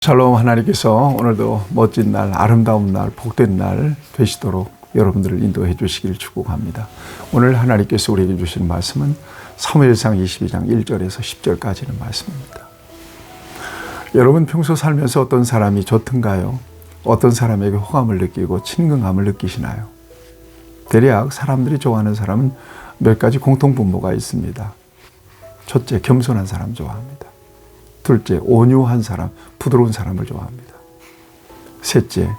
샬롬. 하나님께서 오늘도 멋진 날, 아름다운 날, 복된 날 되시도록 여러분들을 인도해 주시길 축복합니다. 오늘 하나님께서 우리에게 주신 말씀은 사무엘상 22장 1절에서 10절까지는 말씀입니다. 여러분 평소 살면서 어떤 사람이 좋던가요? 어떤 사람에게 호감을 느끼고 친근감을 느끼시나요? 대략 사람들이 좋아하는 사람은 몇 가지 공통분모가 있습니다. 첫째, 겸손한 사람 좋아합니다. 둘째, 온유한 사람, 부드러운 사람을 좋아합니다. 셋째,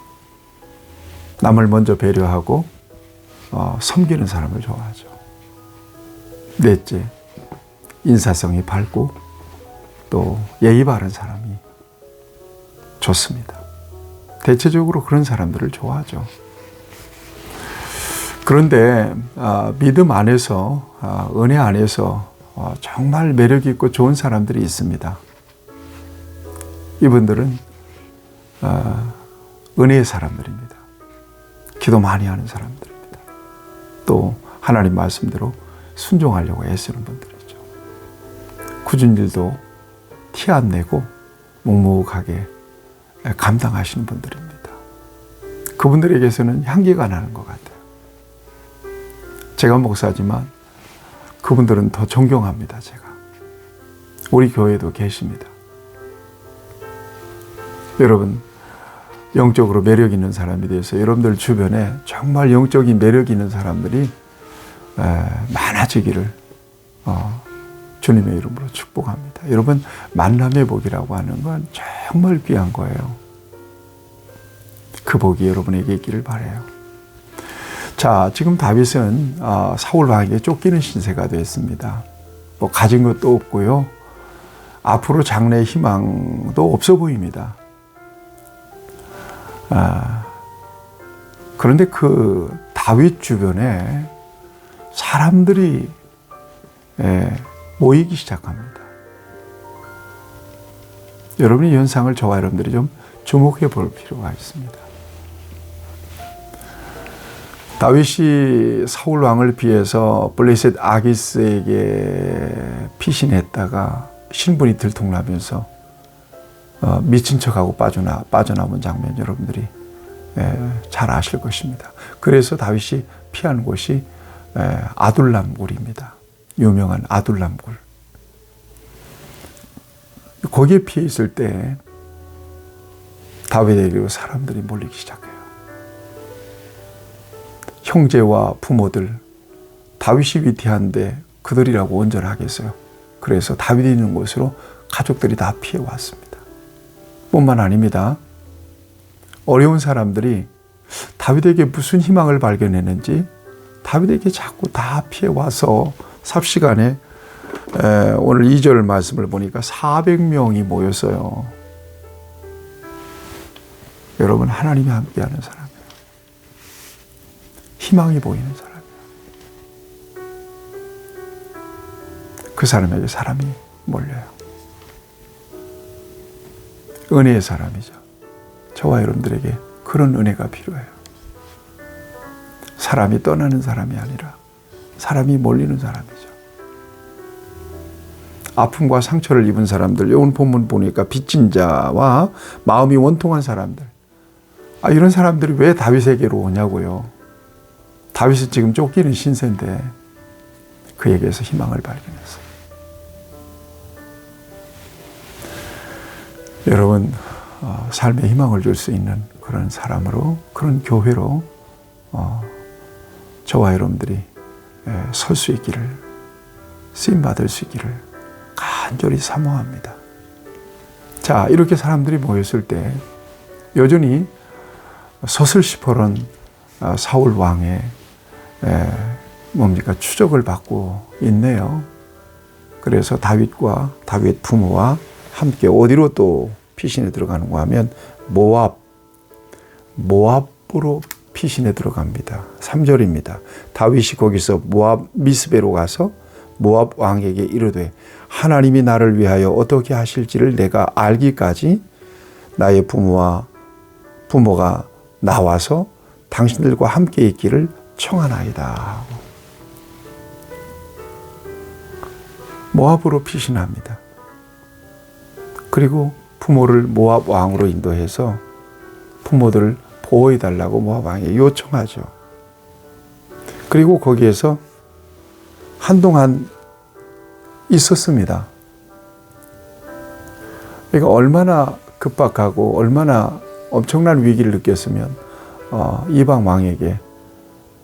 남을 먼저 배려하고 섬기는 사람을 좋아하죠. 넷째, 인사성이 밝고 또 예의 바른 사람이 좋습니다. 대체적으로 그런 사람들을 좋아하죠. 그런데 믿음 안에서, 은혜 안에서 정말 매력 있고 좋은 사람들이 있습니다. 이분들은 은혜의 사람들입니다. 기도 많이 하는 사람들입니다. 또 하나님 말씀대로 순종하려고 애쓰는 분들이죠. 굳은 일도 티 안 내고 묵묵하게 감당하시는 분들입니다. 그분들에게서는 향기가 나는 것 같아요. 제가 목사지만 그분들은 더 존경합니다. 제가. 우리 교회도 계십니다. 여러분, 영적으로 매력 있는 사람이 돼서 여러분들 주변에 정말 영적인 매력 있는 사람들이 많아지기를 주님의 이름으로 축복합니다. 여러분, 만남의 복이라고 하는 건 정말 귀한 거예요. 그 복이 여러분에게 있기를 바라요. 자, 지금 다윗은 사울 왕에게 쫓기는 신세가 됐습니다. 뭐 가진 것도 없고요. 앞으로 장래의 희망도 없어 보입니다. 그런데 그 다윗 주변에 사람들이 모이기 시작합니다. 여러분이 현상을 저와 여러분들이 좀 주목해 볼 필요가 있습니다. 다윗이 사울 왕을 피해서 블레셋 아기스에게 피신했다가 신분이 들통나면서 미친 척하고 빠져나온 장면 여러분들이 잘 아실 것입니다. 그래서 다윗이 피하는 곳이 아둘람굴입니다. 유명한 아둘람굴. 거기에 피해 있을 때 다윗에게로 사람들이 몰리기 시작해요. 형제와 부모들, 다윗이 위태한데 그들이라고 온전하겠어요. 그래서 다윗이 있는 곳으로 가족들이 다 피해 왔습니다. 뿐만 아닙니다. 어려운 사람들이 다윗에게 무슨 희망을 발견했는지 다윗에게 자꾸 다 피해 와서 삽시간에 오늘 2절 말씀을 보니까 400명이 모였어요. 여러분, 하나님이 함께하는 사람이에요. 희망이 보이는 사람이에요. 그 사람에게 사람이 몰려요. 은혜의 사람이죠. 저와 여러분들에게 그런 은혜가 필요해요. 사람이 떠나는 사람이 아니라 사람이 몰리는 사람이죠. 아픔과 상처를 입은 사람들, 오늘 본문 보니까 빚진 자와 마음이 원통한 사람들. 이런 사람들이 왜 다윗에게로 오냐고요. 다윗은 지금 쫓기는 신세인데 그에게서 희망을 발견했어요. 여러분, 삶에 희망을 줄 수 있는 그런 사람으로, 그런 교회로 저와 여러분들이 설 수 있기를, 쓰임받을 수 있기를 간절히 사모합니다. 자, 이렇게 사람들이 모였을 때 여전히 서슬시퍼런 사울 왕의 추적을 받고 있네요. 그래서 다윗과 다윗 부모와 함께 어디로 또 피신에 들어가는가 하면 모압으로 피신에 들어갑니다. 3절입니다. 다윗이 거기서 모압 미스베로 가서 모압 왕에게 이르되 하나님이 나를 위하여 어떻게 하실지를 내가 알기까지 나의 부모가 나와서 당신들과 함께 있기를 청하나이다. 모압으로 피신합니다. 그리고 부모를 모압 왕으로 인도해서 부모들을 보호해달라고 모압 왕에게 요청하죠. 그리고 거기에서 한동안 있었습니다. 그러니까 얼마나 급박하고 얼마나 엄청난 위기를 느꼈으면 이방 왕에게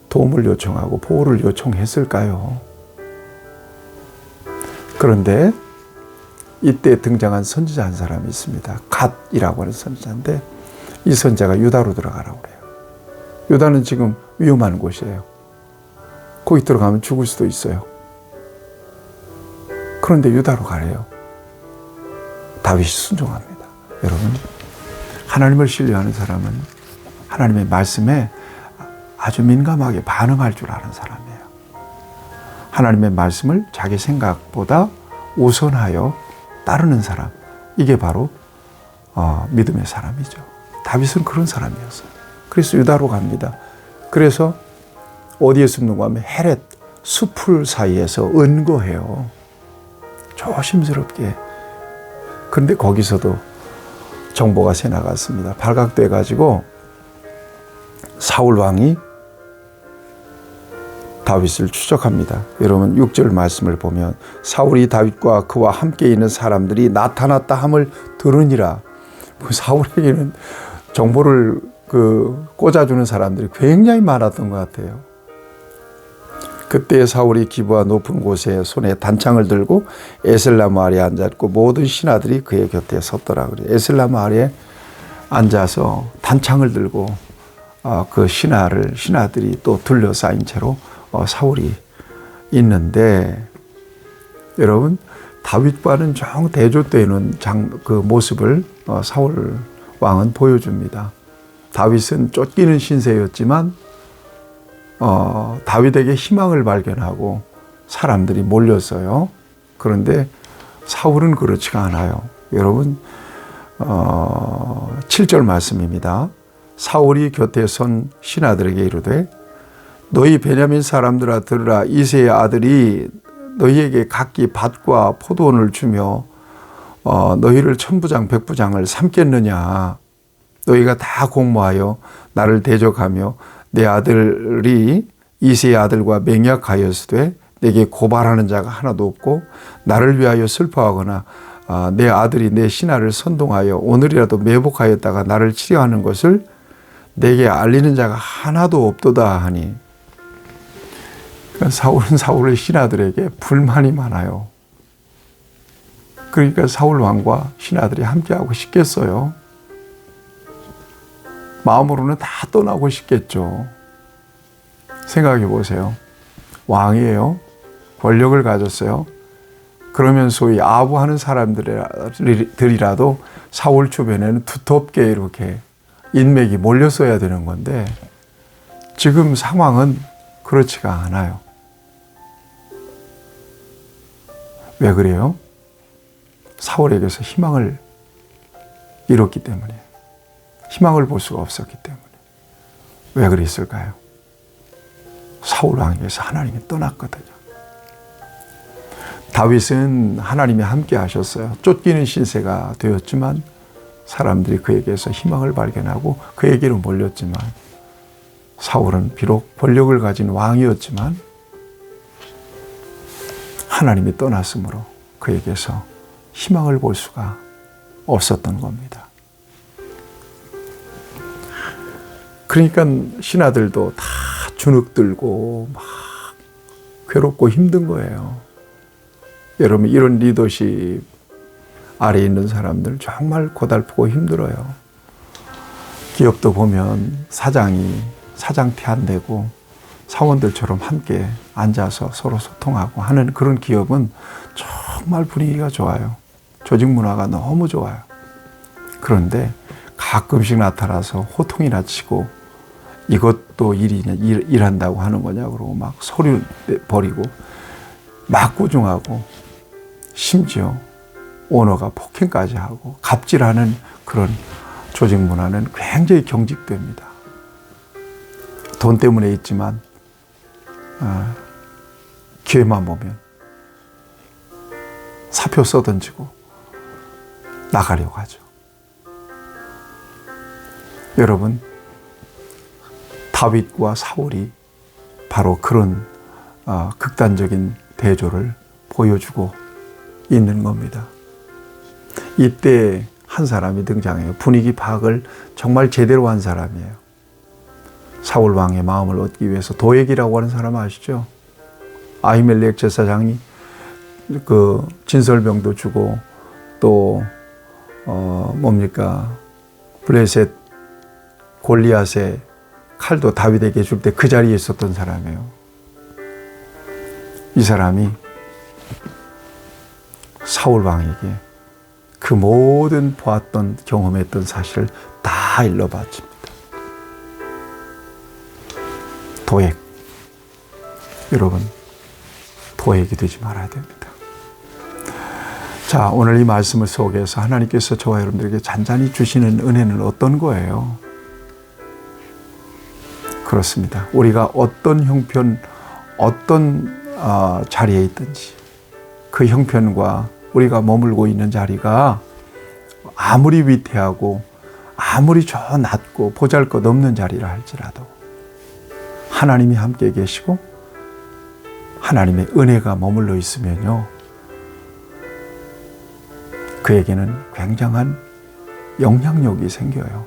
도움을 요청하고 보호를 요청했을까요? 그런데 이때 등장한 선지자 한 사람이 있습니다. 갓이라고 하는 선지자인데 이 선지자가 유다로 들어가라고 그래요. 유다는 지금 위험한 곳이에요. 거기 들어가면 죽을 수도 있어요. 그런데 유다로 가래요. 다윗이 순종합니다. 여러분, 하나님을 신뢰하는 사람은 하나님의 말씀에 아주 민감하게 반응할 줄 아는 사람이에요. 하나님의 말씀을 자기 생각보다 우선하여 따르는 사람, 이게 바로 믿음의 사람이죠. 다윗은 그런 사람이었어요. 그래서 유다로 갑니다. 그래서 어디에 숨는가 하면 헤렛 수풀 사이에서 은거해요. 조심스럽게. 그런데 거기서도 정보가 새 나갔습니다. 발각돼 가지고 사울 왕이 다윗을 추적합니다. 여러분 6절 말씀을 보면 사울이 다윗과 그와 함께 있는 사람들이 나타났다 함을 들으니라. 사울에게는 정보를 꽂아주는 사람들이 굉장히 많았던 것 같아요. 그때 사울이 기브아 높은 곳에 손에 단창을 들고 에셀나무 아래에 앉았고 모든 신하들이 그의 곁에 섰더라 그래요. 에셀나무 아래에 앉아서 단창을 들고 그 신하들이 또 둘러싸인 채로 사울이 있는데, 여러분 다윗과는 정 대조되는 그 모습을 사울 왕은 보여줍니다. 다윗은 쫓기는 신세였지만 다윗에게 희망을 발견하고 사람들이 몰렸어요. 그런데 사울은 그렇지가 않아요. 여러분 7절 말씀입니다. 사울이 곁에 선 신하들에게 이르되 너희 베냐민 사람들아 들으라. 이새의 아들이 너희에게 각기 밭과 포도원을 주며 너희를 천부장 백부장을 삼겠느냐. 너희가 다 공모하여 나를 대적하며 내 아들이 이새의 아들과 맹약하였으되 내게 고발하는 자가 하나도 없고 나를 위하여 슬퍼하거나 내 아들이 내 신하를 선동하여 오늘이라도 매복하였다가 나를 치려하는 것을 내게 알리는 자가 하나도 없도다 하니. 그러니까 사울은 사울의 신하들에게 불만이 많아요. 그러니까 사울 왕과 신하들이 함께하고 싶겠어요. 마음으로는 다 떠나고 싶겠죠. 생각해 보세요. 왕이에요. 권력을 가졌어요. 그러면 소위 아부하는 사람들이라도 사울 주변에는 두텁게 이렇게 인맥이 몰렸어야 되는 건데 지금 상황은 그렇지가 않아요. 왜 그래요? 사울에게서 희망을 잃었기 때문에, 희망을 볼 수가 없었기 때문에. 왜 그랬을까요? 사울 왕에게서 하나님이 떠났거든요. 다윗은 하나님이 함께 하셨어요. 쫓기는 신세가 되었지만 사람들이 그에게서 희망을 발견하고 그에게로 몰렸지만, 사울은 비록 권력을 가진 왕이었지만 하나님이 떠났으므로 그에게서 희망을 볼 수가 없었던 겁니다. 그러니까 신하들도 다 주눅들고 막 괴롭고 힘든 거예요. 여러분 이런 리더십 아래에 있는 사람들 정말 고달프고 힘들어요. 기업도 보면 사장이 사장 티 안 내고 사원들처럼 함께 앉아서 서로 소통하고 하는 그런 기업은 정말 분위기가 좋아요. 조직 문화가 너무 좋아요. 그런데 가끔씩 나타나서 호통이나 치고 이것도 일이냐, 일한다고 하는 거냐 그러고 막 서류 버리고 막 꾸중하고 심지어 오너가 폭행까지 하고 갑질하는 그런 조직 문화는 굉장히 경직됩니다. 돈 때문에 있지만 기회만 보면 사표 써던지고 나가려고 하죠. 여러분, 다윗과 사울이 바로 그런 극단적인 대조를 보여주고 있는 겁니다. 이때 한 사람이 등장해요. 분위기 파악을 정말 제대로 한 사람이에요. 사울 왕의 마음을 얻기 위해서 도액이라고 하는 사람 아시죠? 아히멜렉 제사장이 그 진설병도 주고 또 블레셋 골리앗의 칼도 다윗에게 줄 때 그 자리에 있었던 사람이에요. 이 사람이 사울 왕에게 그 모든 보았던 경험했던 사실을 다 일러 바칩니다. 도액. 여러분, 도액이 되지 말아야 됩니다. 자, 오늘 이 말씀을 속에서 하나님께서 저와 여러분들에게 잔잔히 주시는 은혜는 어떤 거예요? 그렇습니다. 우리가 어떤 형편, 어떤 자리에 있든지 그 형편과 우리가 머물고 있는 자리가 아무리 위태하고 아무리 저 낮고 보잘것없는 자리라 할지라도 하나님이 함께 계시고 하나님의 은혜가 머물러 있으면요, 그에게는 굉장한 영향력이 생겨요.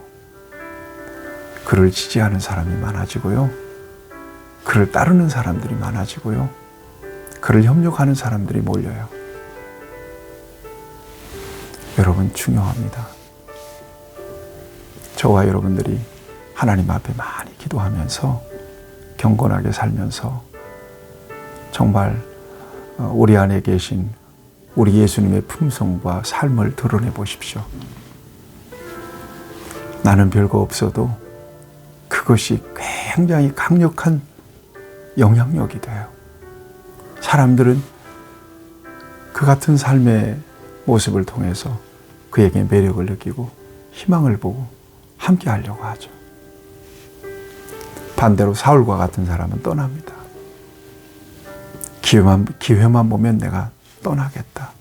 그를 지지하는 사람이 많아지고요, 그를 따르는 사람들이 많아지고요, 그를 협력하는 사람들이 몰려요. 여러분, 중요합니다. 저와 여러분들이 하나님 앞에 많이 기도하면서 경건하게 살면서 정말 우리 안에 계신 우리 예수님의 품성과 삶을 드러내 보십시오. 나는 별거 없어도 그것이 굉장히 강력한 영향력이 돼요. 사람들은 그 같은 삶의 모습을 통해서 그에게 매력을 느끼고 희망을 보고 함께 하려고 하죠. 반대로 사울과 같은 사람은 떠납니다. 기회만 보면 내가 떠나겠다.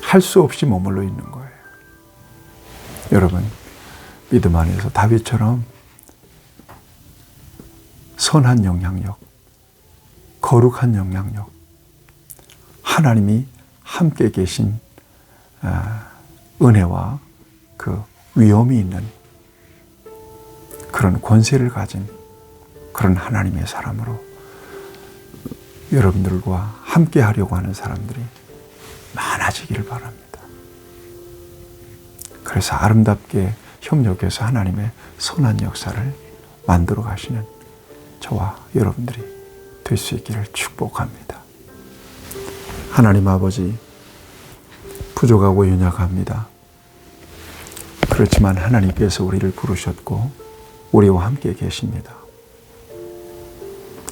할 수 없이 머물러 있는 거예요. 여러분, 믿음 안에서 다윗처럼 선한 영향력, 거룩한 영향력, 하나님이 함께 계신 은혜와 그 위엄이 있는 그런 권세를 가진 그런 하나님의 사람으로 여러분들과 함께 하려고 하는 사람들이 많아지기를 바랍니다. 그래서 아름답게 협력해서 하나님의 선한 역사를 만들어 가시는 저와 여러분들이 될 수 있기를 축복합니다. 하나님 아버지, 부족하고 연약합니다. 그렇지만 하나님께서 우리를 부르셨고 우리와 함께 계십니다.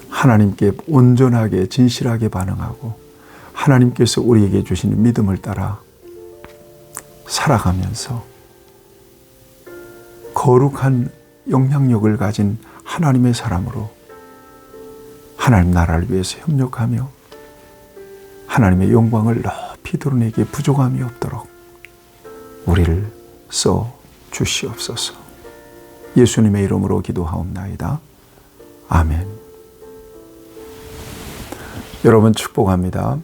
하나님께 온전하게 진실하게 반응하고 하나님께서 우리에게 주시는 믿음을 따라 살아가면서 거룩한 영향력을 가진 하나님의 사람으로 하나님 나라를 위해서 협력하며 하나님의 영광을 높이 드러내기에 부족함이 없도록 우리를 써 주시옵소서. 예수님의 이름으로 기도하옵나이다. 아멘. 여러분, 축복합니다.